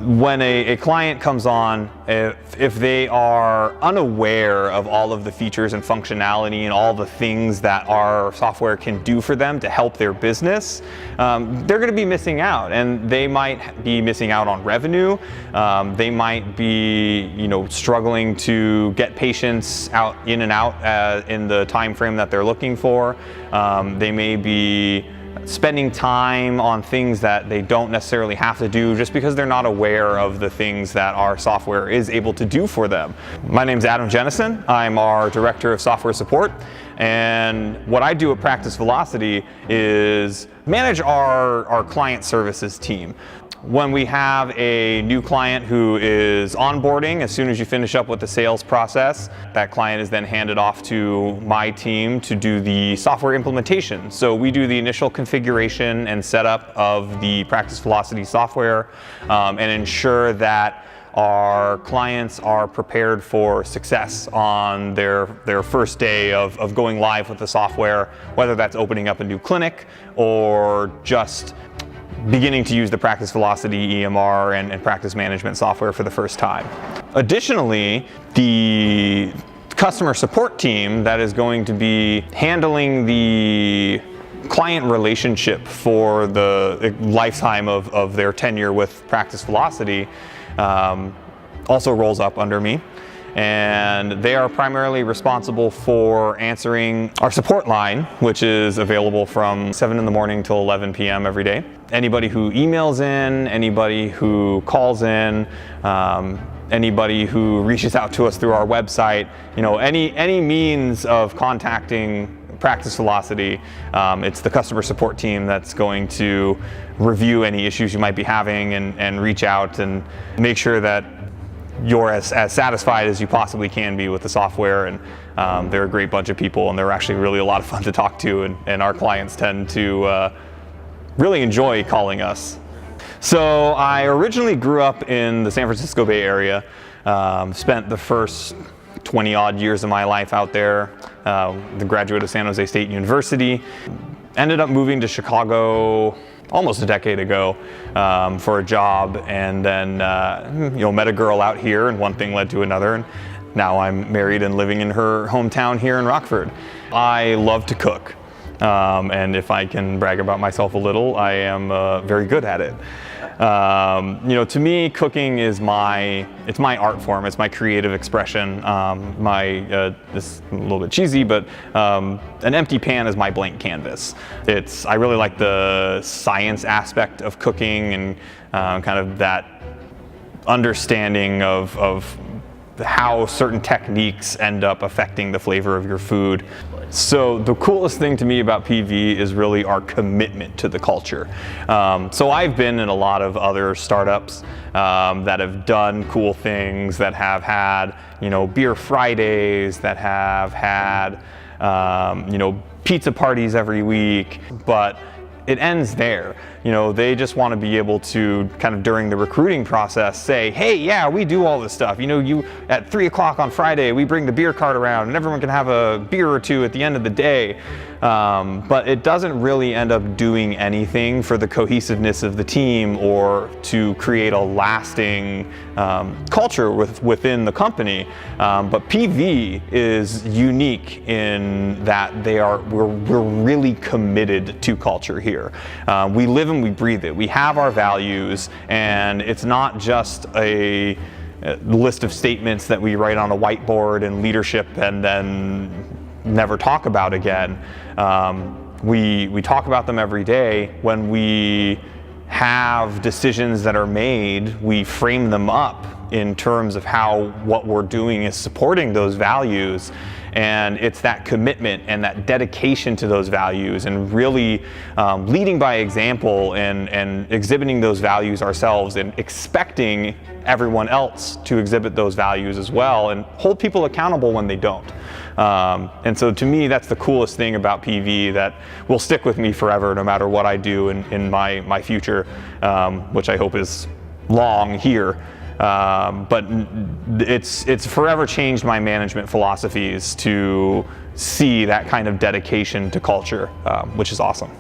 When a client comes on, if they are unaware of all of the features and functionality and all the things that our software can do for them to help their business, they're going to be missing out, and they might be missing out on revenue. They might be, struggling to get patients in and out in the time frame that they're looking for. They may be spending time on things that they don't necessarily have to do just because they're not aware of the things that our software is able to do for them. My name's Adam Jennison. I'm our Director of Software Support, and what I do at Practice Velocity is manage our client services team. When we have a new client who is onboarding, as soon as you finish up with the sales process, that client is then handed off to my team to do the software implementation. So we do the initial configuration and setup of the Practice Velocity software and ensure that our clients are prepared for success on their first day of going live with the software, whether that's opening up a new clinic or just beginning to use the Practice Velocity EMR and practice management software for the first time. Additionally, the customer support team that is going to be handling the client relationship for the lifetime of their tenure with Practice Velocity also rolls up under me. And they are primarily responsible for answering our support line, which is available from 7 in the morning till 11 p.m. every day. Anybody who emails in, anybody who calls in, anybody who reaches out to us through our website, any means of contacting Practice Velocity, it's the customer support team that's going to review any issues you might be having and reach out and make sure that you're as satisfied as you possibly can be with the software. And they're a great bunch of people, and they're actually really a lot of fun to talk to, and our clients tend to really enjoy calling us. So I originally grew up in the San Francisco Bay Area, spent the first 20 odd years of my life out there, the graduate of San Jose State University. Ended up moving to Chicago almost a decade ago for a job, and then met a girl out here, and one thing led to another, and now I'm married and living in her hometown here in Rockford. I love to cook, and if I can brag about myself a little, I am very good at it. To me, cooking is it's my art form. It's my creative expression. It's a little bit cheesy, but an empty pan is my blank canvas. I really like the science aspect of cooking and kind of that understanding of how certain techniques end up affecting the flavor of your food. So the coolest thing to me about PV is really our commitment to the culture. So I've been in a lot of other startups that have done cool things, that have had, beer Fridays, that have had, pizza parties every week, but it ends there. They just want to be able to kind of during the recruiting process say, hey, yeah, we do all this stuff. You at 3 o'clock on Friday, we bring the beer cart around and everyone can have a beer or two at the end of the day. But it doesn't really end up doing anything for the cohesiveness of the team or to create a lasting culture within the company. But PV is unique in that we're really committed to culture here. We live and we breathe it. We have our values, and it's not just a list of statements that we write on a whiteboard in leadership and then never talk about again. We talk about them every day. When we have decisions that are made, we frame them up in terms of how what we're doing is supporting those values. And it's that commitment and that dedication to those values, and really leading by example and exhibiting those values ourselves, and expecting everyone else to exhibit those values as well, and hold people accountable when they don't. And so to me, that's the coolest thing about PV that will stick with me forever, no matter what I do in my future, which I hope is long here. But it's forever changed my management philosophies to see that kind of dedication to culture, which is awesome.